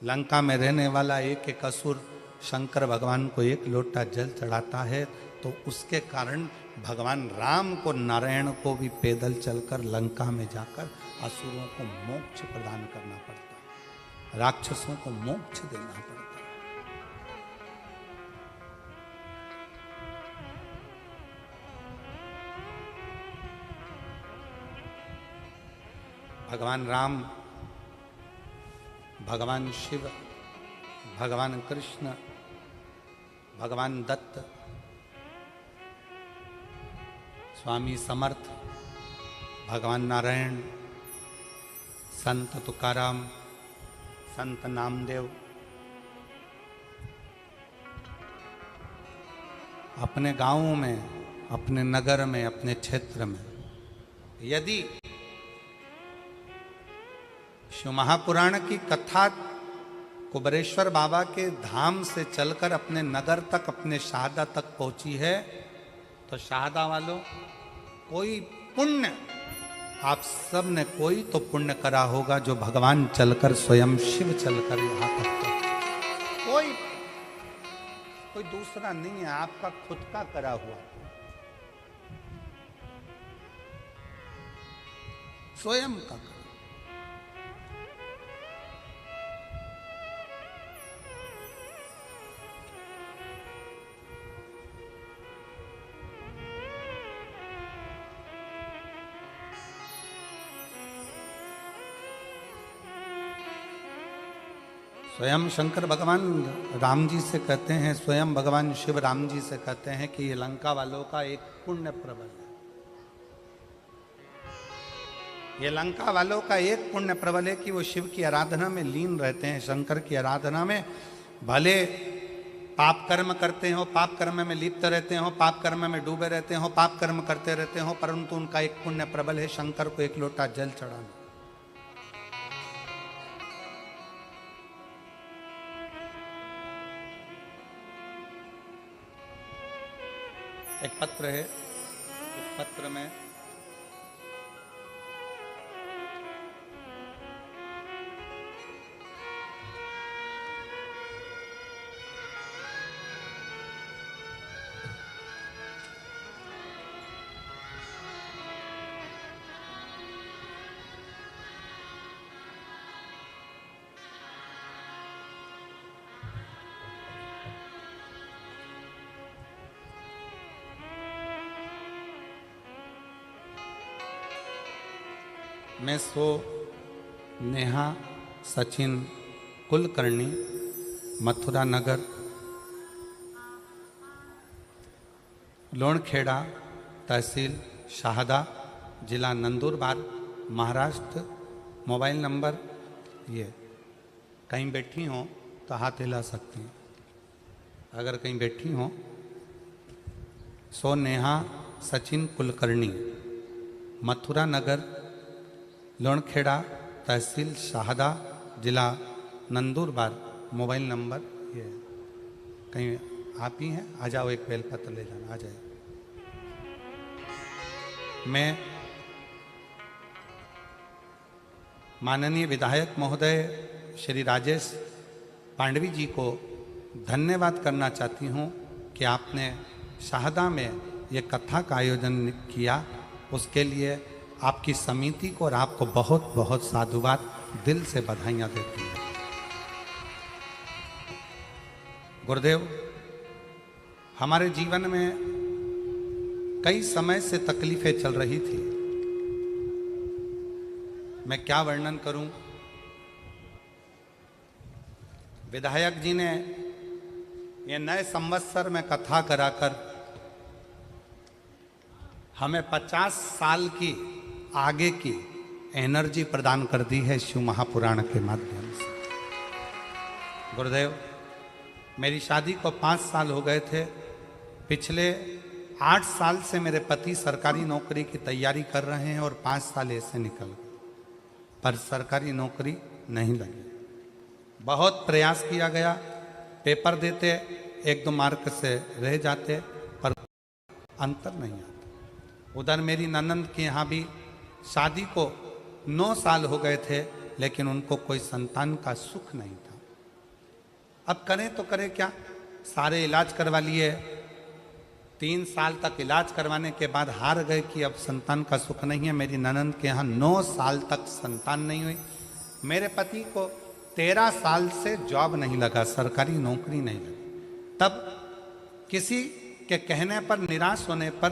लंका में रहने वाला एक एक असुर शंकर भगवान को एक लोटा जल चढ़ाता है, तो उसके कारण भगवान राम को, नारायण को भी पैदल चलकर लंका में जाकर असुरों को मोक्ष प्रदान करना पड़ता है, राक्षसों को मोक्ष देना पड़ता है। भगवान राम, भगवान शिव, भगवान कृष्ण, भगवान दत्त, स्वामी समर्थ, भगवान नारायण, संत तुकाराम, संत नामदेव अपने गांवों में, अपने नगर में, अपने क्षेत्र में यदि शिव महापुराण की कथा कुबरेश्वर बाबा के धाम से चलकर अपने नगर तक, अपने शाहदा तक पहुंची है, तो शाहदा वालों कोई पुण्य, आप सब ने कोई तो पुण्य करा होगा जो भगवान चलकर, स्वयं शिव चलकर यहां तक कोई कोई दूसरा नहीं है, आपका खुद का करा हुआ, स्वयं का। स्वयं शंकर भगवान राम जी से कहते हैं, स्वयं भगवान शिव राम जी से कहते हैं कि ये लंका वालों का एक पुण्य प्रबल है। ये लंका वालों का एक पुण्य प्रबल है कि वो शिव की आराधना में लीन रहते हैं, शंकर की आराधना में। भले पाप कर्म करते हो, पाप कर्म में लिप्त रहते हो, पाप कर्म में डूबे रहते हो, पाप कर्म करते रहते हो, परंतु उनका एक पुण्य प्रबल है, शंकर को एक लोटा जल चढ़ाना। एक पत्र है, उस पत्र में मैं सो नेहा सचिन कुलकर्णी, मथुरा नगर, लोणखेड़ा, तहसील शाहदा, जिला नंदुरबार, महाराष्ट्र। मोबाइल नंबर ये, कहीं बैठी हो तो हाथ हिला सकती हैं, अगर कहीं बैठी हो। सो नेहा सचिन कुलकर्णी, मथुरा नगर, लोणखेड़ा, तहसील शाहदा, जिला नंदुरबार। मोबाइल नंबर ये, कहीं आप ही हैं, आ जाओ, एक बेलपत्र ले जाना, आ जाए। मैं माननीय विधायक महोदय श्री राजेश पांडवी जी को धन्यवाद करना चाहती हूँ कि आपने शाहदा में ये कथा का आयोजन किया, उसके लिए आपकी समिति को और आपको बहुत बहुत साधुवाद, दिल से बधाइयाँ देती हूँ। गुरुदेव, हमारे जीवन में कई समय से तकलीफें चल रही थी, मैं क्या वर्णन करूं। विधायक जी ने ये नए संवत्सर में कथा कराकर हमें 50 साल की आगे की एनर्जी प्रदान कर दी है शिव महापुराण के माध्यम से। गुरुदेव, मेरी शादी को 5 साल हो गए थे। पिछले 8 साल से मेरे पति सरकारी नौकरी की तैयारी कर रहे हैं और 5 साल ऐसे निकल गए, पर सरकारी नौकरी नहीं लगी। बहुत प्रयास किया गया, पेपर देते, 1-2 मार्क से रह जाते, पर अंतर नहीं आता। उधर मेरी ननंद के यहाँ भी शादी को 9 साल हो गए थे, लेकिन उनको कोई संतान का सुख नहीं था। अब करें तो करें क्या, सारे इलाज करवा लिए, 3 साल तक इलाज करवाने के बाद हार गए कि अब संतान का सुख नहीं है। मेरी ननंद के यहाँ 9 साल तक संतान नहीं हुई। मेरे पति को 13 साल से जॉब नहीं लगा, सरकारी नौकरी नहीं लगी। तब किसी के कहने पर, निराश होने पर,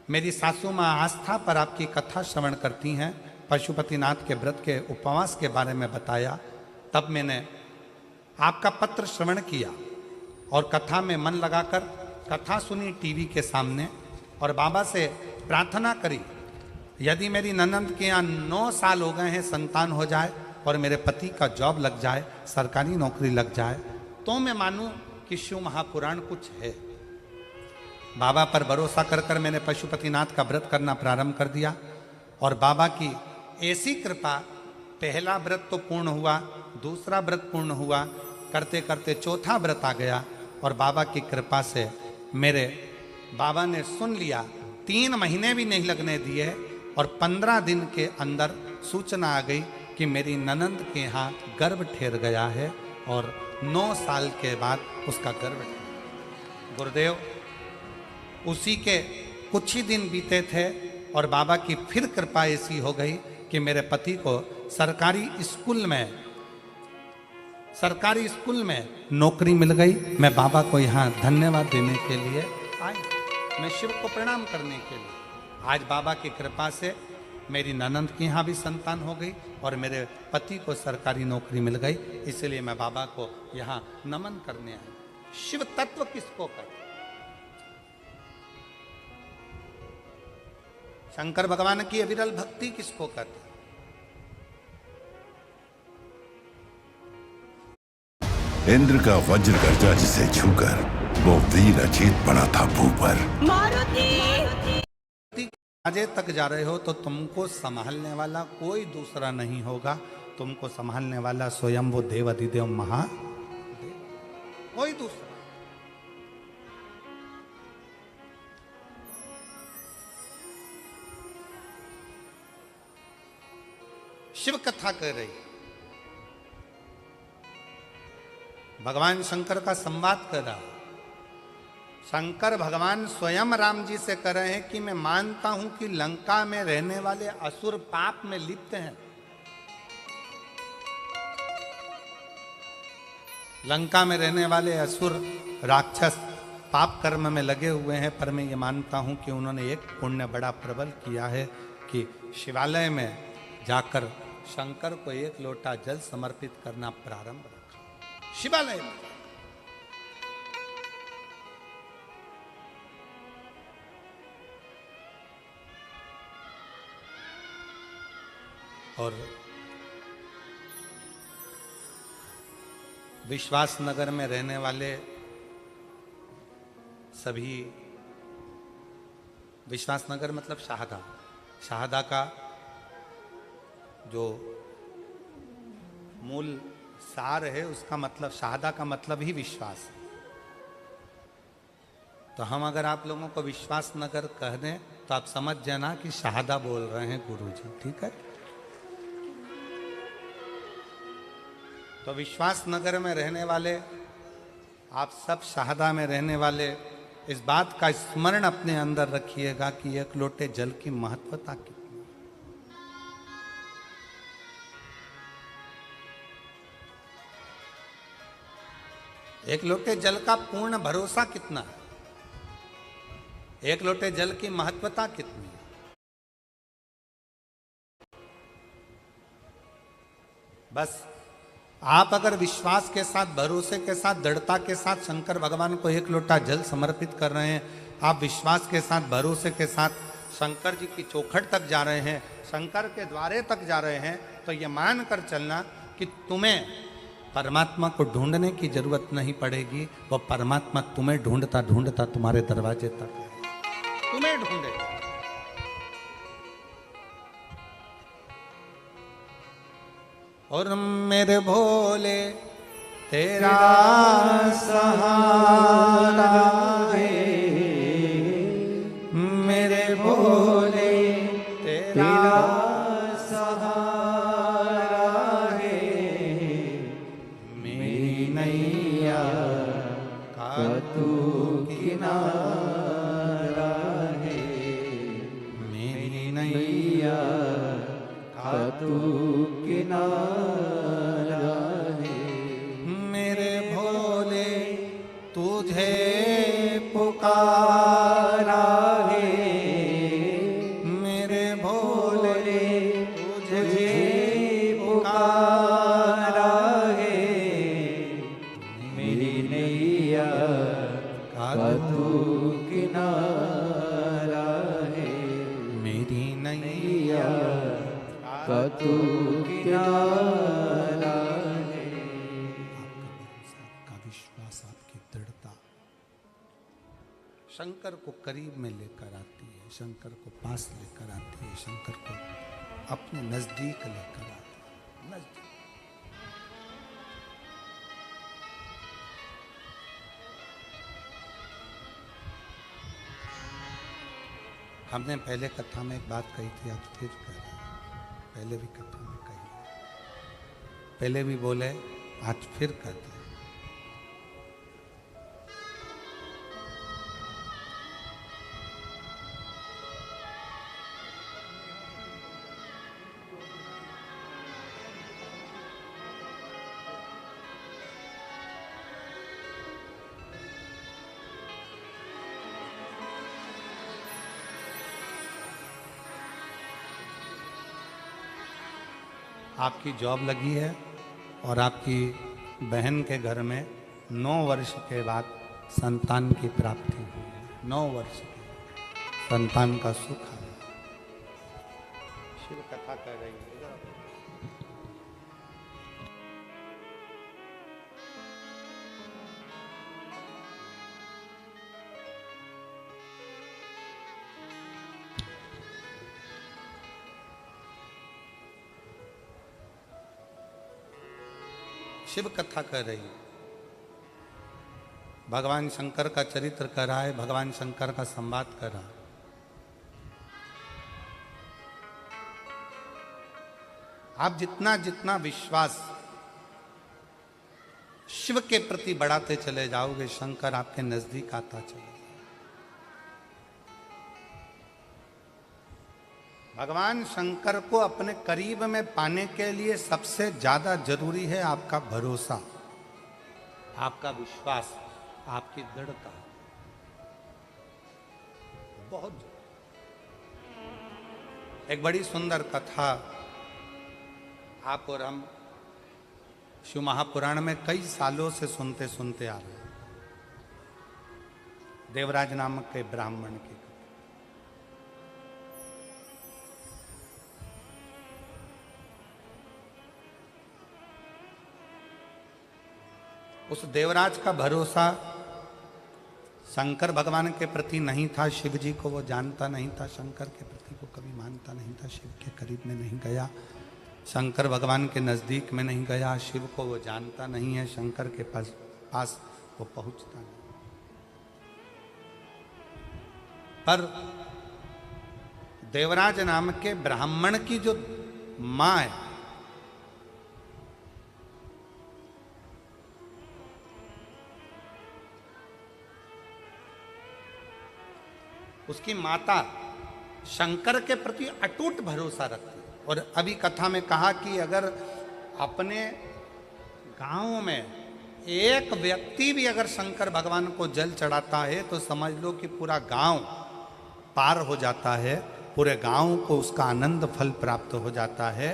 मेरी सासू माँ आस्था पर आपकी कथा श्रवण करती हैं, पशुपतिनाथ के व्रत के उपवास के बारे में बताया। तब मैंने आपका पत्र श्रवण किया और कथा में मन लगाकर कथा सुनी टीवी के सामने, और बाबा से प्रार्थना करी, यदि मेरी ननंद के यहाँ 9 साल हो गए हैं संतान हो जाए और मेरे पति का जॉब लग जाए, सरकारी नौकरी लग जाए, तो मैं मानूं कि शिव महापुराण कुछ है। बाबा पर भरोसा कर कर मैंने पशुपतिनाथ का व्रत करना प्रारंभ कर दिया, और बाबा की ऐसी कृपा, पहला व्रत तो पूर्ण हुआ, दूसरा व्रत पूर्ण हुआ, करते करते चौथा व्रत आ गया, और बाबा की कृपा से मेरे बाबा ने सुन लिया। 3 महीने भी नहीं लगने दिए और 15 दिन के अंदर सूचना आ गई कि मेरी ननंद के यहाँ गर्भ ठहर गया है, और 9 साल के बाद उसका गर्भ ठहरा। गुरुदेव, उसी के कुछ ही दिन बीते थे और बाबा की फिर कृपा ऐसी हो गई कि मेरे पति को सरकारी स्कूल में नौकरी मिल गई। मैं बाबा को यहाँ धन्यवाद देने के लिए आया, मैं शिव को प्रणाम करने के लिए। आज बाबा की कृपा से मेरी ननंद के यहाँ भी संतान हो गई और मेरे पति को सरकारी नौकरी मिल गई, इसलिए मैं बाबा को यहाँ नमन करने आया। शिव तत्व किसको कहते? शंकर भगवान की अविरल भक्ति किसको कहते? इंद्र का वज्र गर्जा जिसे छूकर वो वीर अचेत पड़ा था भूपर। राजे तक जा रहे हो तो तुमको संभालने वाला कोई दूसरा नहीं होगा, तुमको संभालने वाला स्वयं वो देव अधिदेव महादेव, कोई दूसरा। शिव कथा कर रही, भगवान शंकर का संवाद कर रहा। शंकर भगवान स्वयं राम जी से कह रहे हैं कि मैं मानता हूं कि लंका में रहने वाले असुर पाप में लिप्त हैं, लंका में रहने वाले असुर राक्षस पाप कर्म में लगे हुए हैं, पर मैं ये मानता हूं कि उन्होंने एक पुण्य बड़ा प्रबल किया है कि शिवालय में जाकर शंकर को 1 लोटा जल समर्पित करना प्रारंभ रखा शिवालय में। और विश्वास नगर में रहने वाले सभी, विश्वास नगर मतलब शाहदा, शाहदा का जो मूल सार है उसका मतलब, शाहदा का मतलब ही विश्वास है। तो हम अगर आप लोगों को विश्वास नगर कह दें तो आप समझ जाना कि शाहदा बोल रहे हैं गुरुजी, ठीक है। तो विश्वास नगर में रहने वाले आप सब, शाहदा में रहने वाले, इस बात का स्मरण अपने अंदर रखिएगा कि 1 लोटे जल की महत्वता कितनी। 1 लोटे जल का पूर्ण भरोसा कितना है, 1 लोटे जल की महत्वता कितनी है। बस आप अगर विश्वास के साथ, भरोसे के साथ, दृढ़ता के साथ शंकर भगवान को 1 लोटा जल समर्पित कर रहे हैं, आप विश्वास के साथ, भरोसे के साथ शंकर जी की चौखट तक जा रहे हैं, शंकर के द्वारे तक जा रहे हैं, तो ये मान कर चलना कि तुम्हें परमात्मा को ढूंढने की जरूरत नहीं पड़ेगी, वो परमात्मा तुम्हें ढूंढता ढूंढता तुम्हारे दरवाजे तक है, तुम्हें ढूंढेगा। और मेरे भोले तेरा सहारा है, मेरे भोले तेरा सहारा है, मेरी नैया शंकर को करीब में लेकर आती है, शंकर को पास लेकर आती है, शंकर को अपने नजदीक लेकर आती है। नजदीक हमने पहले कथा में एक बात कही थी, आज फिर कह रहे हैं। पहले भी कथा में कही, पहले भी बोले, आज फिर कहते हैं। आपकी जॉब लगी है और आपकी बहन के घर में 9 वर्ष के बाद संतान की प्राप्ति हुई है। 9 वर्ष के संतान का सुख है। शिव कथा कह रही है। शिव कथा कर रही है। भगवान शंकर का चरित्र कर रहा है, भगवान शंकर का संवाद कर रहा है। आप जितना जितना विश्वास शिव के प्रति बढ़ाते चले जाओगे, शंकर आपके नजदीक आता चले। भगवान शंकर को अपने करीब में पाने के लिए सबसे ज्यादा जरूरी है आपका भरोसा, आपका विश्वास, आपकी दृढ़ता। बहुत एक बड़ी सुंदर कथा आप और हम शिव महापुराण में कई सालों से सुनते सुनते आ रहे हैं। देवराज नामक के ब्राह्मण की। उस देवराज का भरोसा शंकर भगवान के प्रति नहीं था। शिव जी को वो जानता नहीं था, शंकर के प्रति वो कभी मानता नहीं था। शिव के करीब में नहीं गया, शंकर भगवान के नजदीक में नहीं गया। शिव को वो जानता नहीं है, शंकर के पास वो पहुंचता नहीं। पर देवराज नाम के ब्राह्मण की जो मां है, उसकी माता शंकर के प्रति अटूट भरोसा रखती है। और अभी कथा में कहा कि अगर अपने गांव में एक व्यक्ति भी अगर शंकर भगवान को जल चढ़ाता है तो समझ लो कि पूरा गांव पार हो जाता है, पूरे गांव को उसका आनंद फल प्राप्त हो जाता है।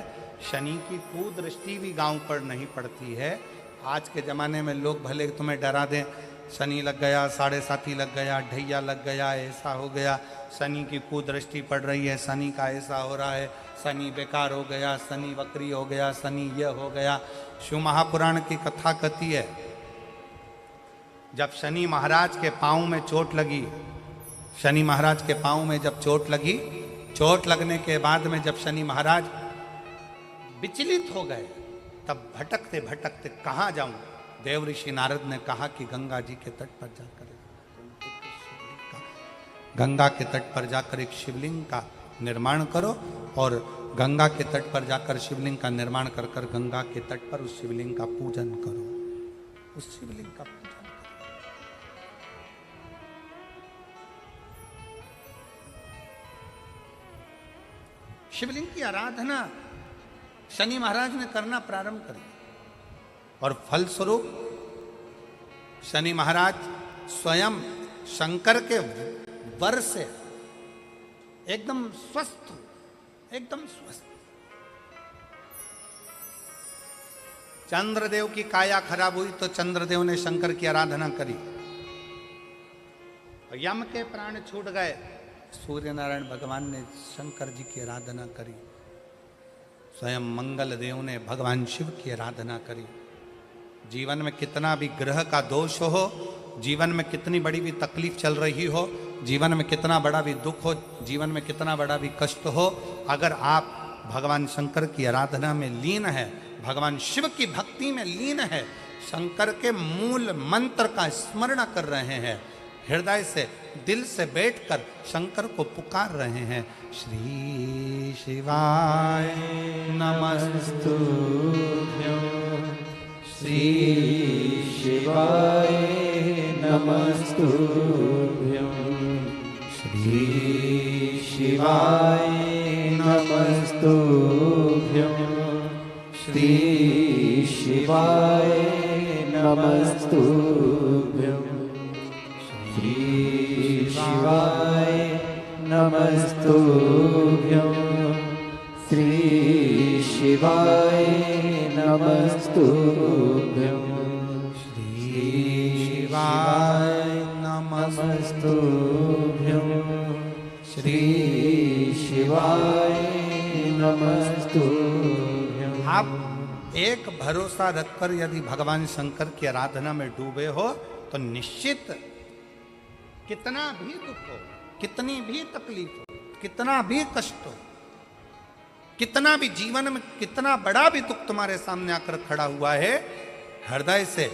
शनि की कुदृष्टि भी गांव पर नहीं पड़ती है। आज के ज़माने में लोग भले तुम्हें डरा दें, शनि लग गया, 7.5 लग गया, ढैया लग गया, ऐसा हो गया, शनि की कुदृष्टि पड़ रही है, शनि का ऐसा हो रहा है, शनि बेकार हो गया, शनि वक्री हो गया, शनि यह हो गया। शिव महापुराण की कथा कहती है, जब शनि महाराज के पाँव में चोट लगी, शनि महाराज के पाँव में जब चोट लगी, चोट लगने के बाद में जब शनि महाराज विचलित हो गए, तब भटकते भटकते कहाँ जाऊं, देव ऋषि नारद ने कहा कि गंगा जी के तट पर जाकर, गंगा के तट पर जाकर एक शिवलिंग का निर्माण करो और गंगा के तट पर जाकर शिवलिंग का निर्माण कर कर गंगा के तट पर उस शिवलिंग का पूजन करो, उस शिवलिंग का पूजन करो। शिवलिंग की आराधना शनि महाराज ने करना प्रारंभ कर दिया और फलस्वरूप शनि महाराज स्वयं शंकर के वर से एकदम स्वस्थ, एकदम स्वस्थ। चंद्रदेव की काया खराब हुई तो चंद्रदेव ने शंकर की आराधना करी, यम के प्राण छूट गए, सूर्य नारायण भगवान ने शंकर जी की आराधना करी, स्वयं मंगल देव ने भगवान शिव की आराधना करी। जीवन में कितना भी ग्रह का दोष हो, जीवन में कितनी बड़ी भी तकलीफ चल रही हो, जीवन में कितना बड़ा भी दुख हो, जीवन में कितना बड़ा भी कष्ट हो, अगर आप भगवान शंकर की आराधना में लीन है, भगवान शिव की भक्ति में लीन है, शंकर के मूल मंत्र का स्मरण कर रहे हैं, हृदय से दिल से बैठकर शंकर को पुकार रहे हैं, श्री शिवाय नमस्तुभ्यं, श्री शिवाय नमस्तुभ्यं, श्री शिवाय नमस्तुभ्यं, श्री शिवाय नमस्तुभ्यं, श्री शिवाय नमस्तुभ्यं, श्री शिवाय नमस्तुभ्यं, श्री शिवाय नमस्तुभ्यं, श्री शिवाय नमस्तुभ्यं। आप एक भरोसा रखकर यदि भगवान शंकर की आराधना में डूबे हो तो निश्चित कितना भी दुख हो, कितनी भी तकलीफ हो, कितना भी कष्ट हो, कितना भी जीवन में कितना बड़ा भी दुख तुम्हारे सामने आकर खड़ा हुआ है, हृदय से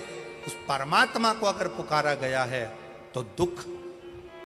उस परमात्मा को अगर पुकारा गया है तो दुख